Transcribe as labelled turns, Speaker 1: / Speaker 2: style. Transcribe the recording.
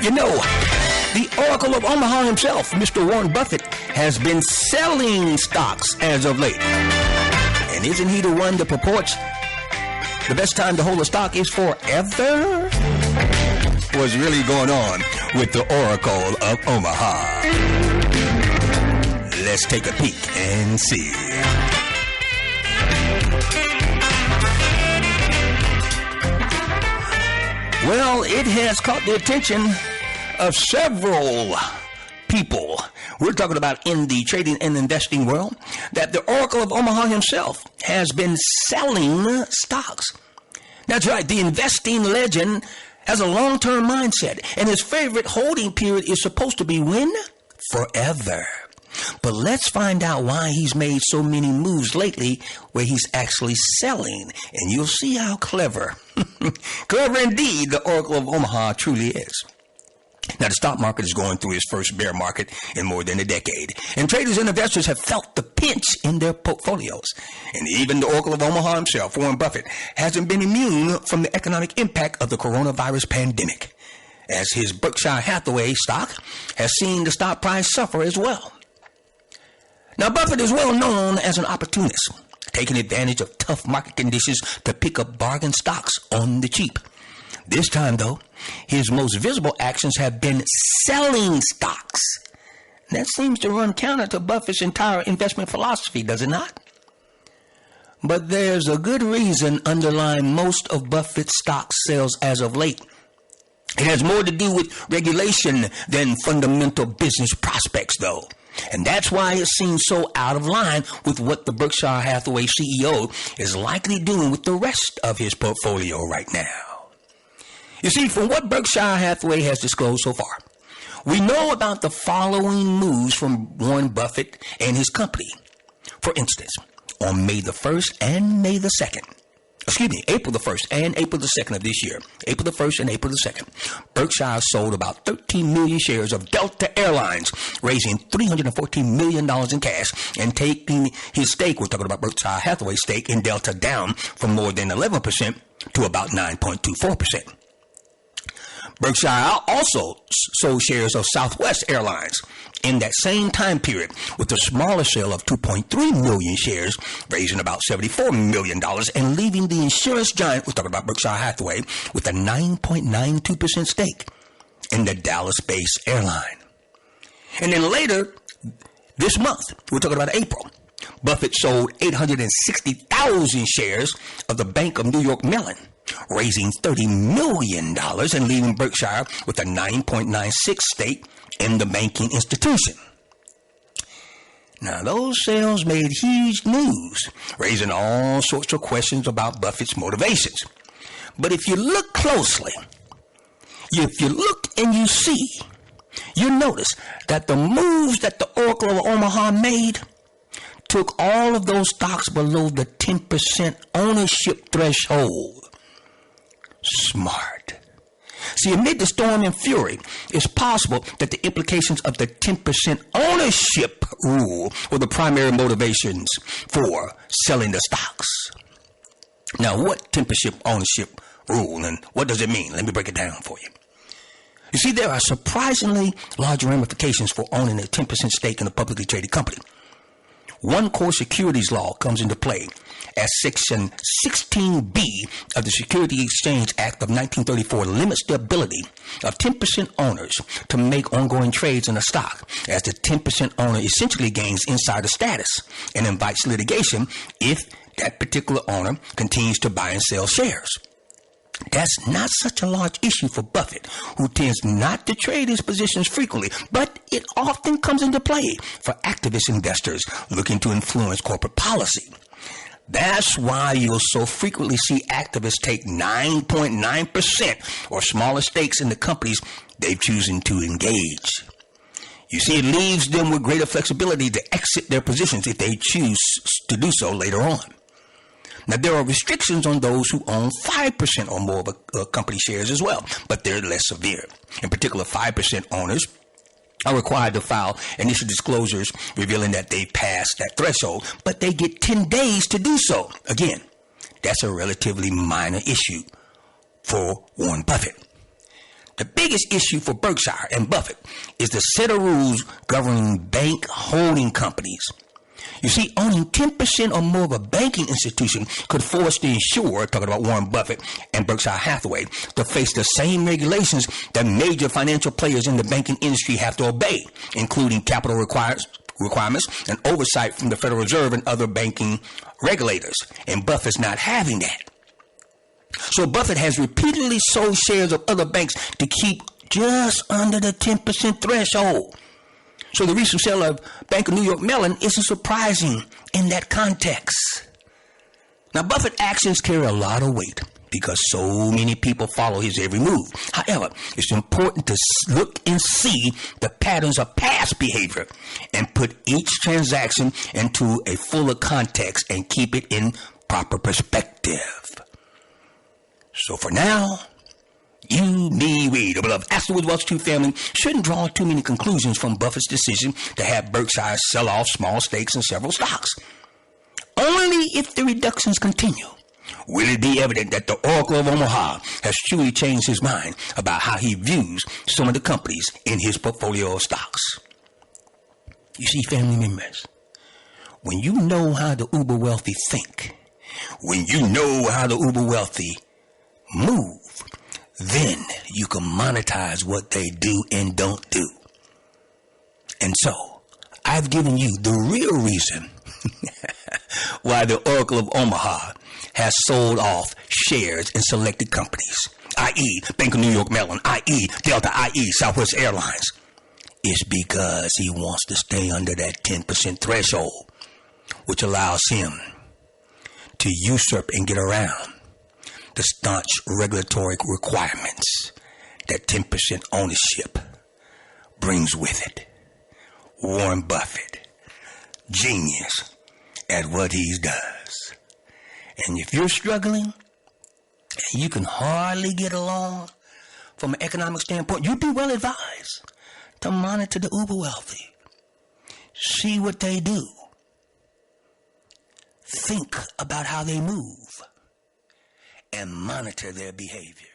Speaker 1: You know, the Oracle of Omaha himself, Mr. Warren Buffett, has been selling stocks as of late. And isn't he the one that purports the best time to hold a stock is forever? What's really going on with the Oracle of Omaha? Let's take a peek and see. Well, it has caught the attention of several people. We're talking about in the trading and investing world, that the Oracle of Omaha himself has been selling stocks. That's right. The investing legend has a long-term mindset, and his favorite holding period is supposed to be when? Forever. But let's find out why he's made so many moves lately where he's actually selling, and you'll see how clever, clever indeed, the Oracle of Omaha truly is. Now, the stock market is going through its first bear market in more than a decade, and traders and investors have felt the pinch in their portfolios. And even the Oracle of Omaha himself, Warren Buffett, hasn't been immune from the economic impact of the coronavirus pandemic, as his Berkshire Hathaway stock has seen the stock price suffer as well. Now, Buffett is well known as an opportunist, taking advantage of tough market conditions to pick up bargain stocks on the cheap. This time, though, his most visible actions have been selling stocks. That seems to run counter to Buffett's entire investment philosophy, does it not? But there's a good reason underlying most of Buffett's stock sales as of late. It has more to do with regulation than fundamental business prospects, though. And that's why it seems so out of line with what the Berkshire Hathaway CEO is likely doing with the rest of his portfolio right now. You see, from what Berkshire Hathaway has disclosed so far, we know about the following moves from Warren Buffett and his company. For instance, on May the 1st and May the 2nd, April the 1st and April the 2nd of this year, April the 1st and April the 2nd, Berkshire sold about 13 million shares of Delta Airlines, raising $314 million in cash and taking his stake, we're talking about Berkshire Hathaway's stake in Delta, down from more than 11% to about 9.24%. Berkshire also sold shares of Southwest Airlines in that same time period with a smaller sale of 2.3 million shares, raising about $74 million and leaving the insurance giant, we're talking about Berkshire Hathaway, with a 9.92% stake in the Dallas-based airline. And then later this month, we're talking about April, Buffett sold 860,000 shares of the Bank of New York Mellon, raising $30 million and leaving Berkshire with a 9.96 stake in the banking institution. Now, those sales made huge news, raising all sorts of questions about Buffett's motivations. But if you look closely, if you look and you see, you notice that the moves that the Oracle of Omaha made took all of those stocks below the 10% ownership threshold. Smart. See, amid the storm and fury, it's possible that the implications of the 10% ownership rule were the primary motivations for selling the stocks. Now, what 10% ownership rule and what does it mean? Let me break it down for you. You see, there are surprisingly large ramifications for owning a 10% stake in a publicly traded company. One core securities law comes into play as Section 16B of the Securities Exchange Act of 1934 limits the ability of 10% owners to make ongoing trades in a stock, as the 10% owner essentially gains insider status and invites litigation if that particular owner continues to buy and sell shares. That's not such a large issue for Buffett, who tends not to trade his positions frequently, but it often comes into play for activist investors looking to influence corporate policy. That's why you'll so frequently see activists take 9.9% or smaller stakes in the companies they've chosen to engage. You see, it leaves them with greater flexibility to exit their positions if they choose to do so later on. Now, there are restrictions on those who own 5% or more of a company shares as well, but they're less severe. In particular, 5% owners are required to file initial disclosures revealing that they passed that threshold, but they get 10 days to do so. Again, that's a relatively minor issue for Warren Buffett. The biggest issue for Berkshire and Buffett is the set of rules governing bank holding companies. You see, owning 10% or more of a banking institution could force the insurer, talking about Warren Buffett and Berkshire Hathaway, to face the same regulations that major financial players in the banking industry have to obey, including capital requirements and oversight from the Federal Reserve and other banking regulators. And Buffett's not having that. So Buffett has repeatedly sold shares of other banks to keep just under the 10% threshold. So the recent sale of Bank of New York Mellon isn't surprising in that context. Now, Buffett's actions carry a lot of weight because so many people follow his every move. However, it's important to look and see the patterns of past behavior and put each transaction into a fuller context and keep it in proper perspective. So for now, you, me, we, the beloved Astorwood Welch 2 family shouldn't draw too many conclusions from Buffett's decision to have Berkshire sell off small stakes in several stocks. Only if the reductions continue will it be evident that the Oracle of Omaha has truly changed his mind about how he views some of the companies in his portfolio of stocks. You see, family members, when you know how the uber wealthy think, when you know how the uber wealthy move, then you can monetize what they do and don't do. And so, I've given you the real reason why the Oracle of Omaha has sold off shares in selected companies, i.e. Bank of New York Mellon, i.e. Delta, i.e. Southwest Airlines. It's because he wants to stay under that 10% threshold, which allows him to usurp and get around the staunch regulatory requirements that 10% ownership brings with it. Warren Buffett, genius at what he does. And if you're struggling and you can hardly get along from an economic standpoint, you'd be well advised to monitor the uber wealthy. See what they do. Think about how they move and monitor their behavior.